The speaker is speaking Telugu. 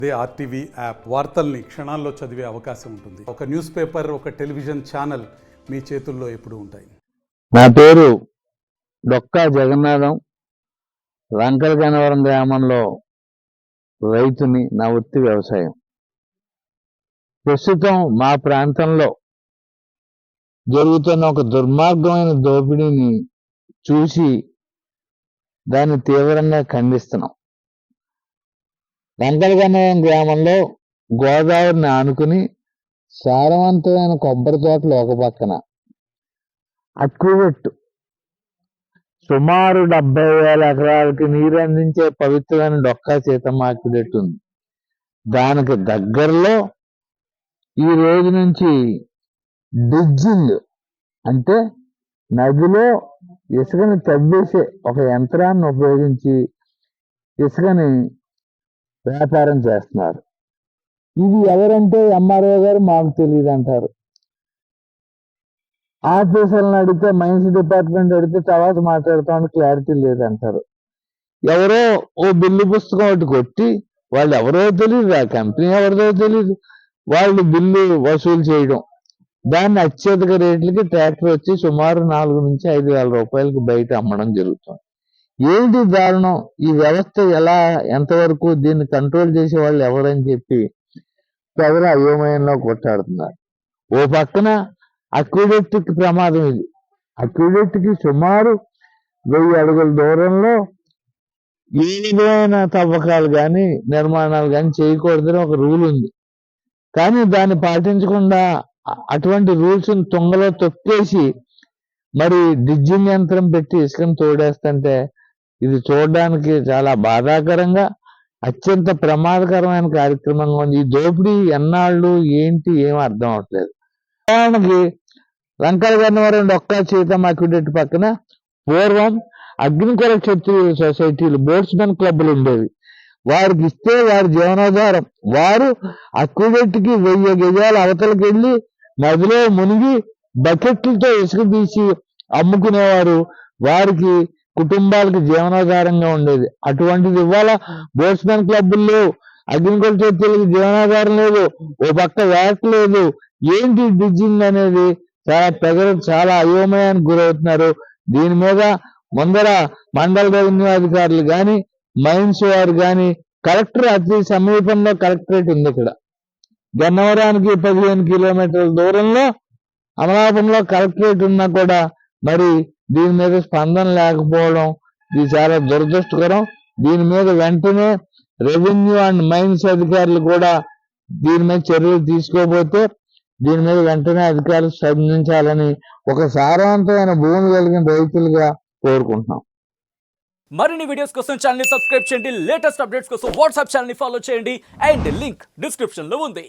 అదే ఆర్టీవీ యాప్ వార్తల్ని క్షణాల్లో చదివే అవకాశం ఉంటుంది. ఒక న్యూస్ పేపర్, ఒక టెలివిజన్ ఛానల్ మీ చేతుల్లో ఎప్పుడూ ఉంటాయి. నా పేరు డొక్కా జగన్నాథం. లంకల గన్నవరం గ్రామంలో రైతుని. నా వృత్తి వ్యవసాయం. ప్రస్తుతం మా ప్రాంతంలో జరుగుతున్న ఒక దుర్మార్గమైన దోపిడీని చూసి దాన్ని తీవ్రంగా ఖండిస్తున్నాం. లంకల గన్నవరం గ్రామంలో గోదావరిని ఆనుకుని సారవంతమైన కొబ్బరి తోటలు ఒక పక్కన, అక్విడెక్ట్ సుమారు 70,000 ఎకరాలకి నీరు అందించే పవిత్రమైన డొక్కా సీతమ్మ అక్విడెక్ట్ ఉంది. దానికి దగ్గరలో ఈ రోజు నుంచి డ్రిడ్జింగ్ అంటే నదిలో ఇసుకని తవ్వేసే ఒక యంత్రాన్ని ఉపయోగించి ఇసుకని వ్యాపారం చేస్తున్నారు. ఇది ఎవరంటే ఎంఆర్ఓ గారు మాకు తెలియదు అంటారు. ఆఫీసర్లను అడిగితే, మైన్స్ డిపార్ట్మెంట్ అడిగితే తర్వాత మాట్లాడుతామని క్లారిటీ లేదంటారు. ఎవరో ఓ బిల్లు పుస్తకం ఒకటి కొట్టి, వాళ్ళు ఎవరో తెలియదు, ఆ కంపెనీ ఎవరిదో తెలియదు, వాళ్ళు బిల్లు వసూలు చేయడం, దాన్ని అత్యధిక రేట్లకి ట్రాక్టర్ వచ్చి సుమారు 4,000 నుంచి 5,000 రూపాయలకి బయట అమ్మడం జరుగుతుంది. ఏంటి దారుణం? ఈ వ్యవస్థ ఎంతవరకు దీన్ని కంట్రోల్ చేసే వాళ్ళు ఎవరని చెప్పి ప్రజలు అయోమయంలో కొట్టాడుతున్నారు. ఓ పక్కన అక్విడెక్ట్కి ప్రమాదం. ఇది అక్విడెక్ట్కి సుమారు 1000 అడుగుల దూరంలో ఏ విధమైన తవ్వకాలు కానీ నిర్మాణాలు కానీ చేయకూడదని ఒక రూల్ ఉంది. కానీ దాన్ని పాటించకుండా అటువంటి రూల్స్ తుంగలో తొక్కేసి మరి డ్రిడ్జింగ్ యంత్రం పెట్టి ఇసుకను తోడేస్తుంటే ఇది చూడడానికి చాలా బాధాకరంగా, అత్యంత ప్రమాదకరమైన కార్యక్రమంగా ఉంది. ఈ దోపిడీ ఎన్నాళ్ళు ఏంటి ఏం అర్థం అవట్లేదు. ఉదాహరణకి లంకల గన్నవరం డొక్కా సీతమ్మ అక్విడెక్ట్ పక్కన పూర్వం అగ్నికుల క్షత్రియుల సొసైటీలు, బోట్స్మెన్ క్లబ్లు ఉండేవి. వారికి ఇస్తే వారి జీవనాధారం. వారు అక్విడెక్ట్కి 1000 గజాల అవతలకి వెళ్ళి నదిలో మునిగి బకెట్లతో ఇసుక తీసి అమ్ముకునేవారు. వారికి కుటుంబాలకు జీవనాధారంగా ఉండేది. అటువంటిది ఇవాళ బోట్స్మెన్ క్లబ్బులు లేవు, అగ్నికుల క్షత్రియులకు జీవనాధారం లేదు, ఓ పక్క వ్యాట్ లేదు. ఏంటి డ్రిడ్జింగ్ అనేది? ప్రజలు చాలా అయోమయానికి గురవుతున్నారు. దీని మీద ముందర మండల రెవెన్యూ అధికారులు కానీ, మైన్స్ వారు కానీ, కలెక్టర్ అతి సమీపంలో కలెక్టరేట్ ఉంది. ఇక్కడ గన్నవరానికి 15 కిలోమీటర్ల దూరంలో అమలాపురంలో కలెక్టరేట్ ఉన్నా కూడా మరి దీని మీద స్పందన లేకపోవడం ఇది చాలా దురదృష్టకరం. దీని మీద వెంటనే రెవెన్యూ అండ్ మైన్స్ అధికారులు కూడా దీని మీద చర్యలు తీసుకోకపోతే దీని మీద వెంటనే అధికారులు స్పందించాలని ఒక సారవంతమైన భూమి కలిగిన రైతులుగా కోరుకుంటున్నాం. మరిన్ని వీడియోస్ కోసం ఛానల్ ని సబ్స్క్రైబ్ చేయండి. లేటెస్ట్ అప్డేట్స్ కోసం వాట్సాప్ ఛానల్ ని ఫాలో చేయండి. అండ్ లింక్ డిస్క్రిప్షన్ లో ఉంది.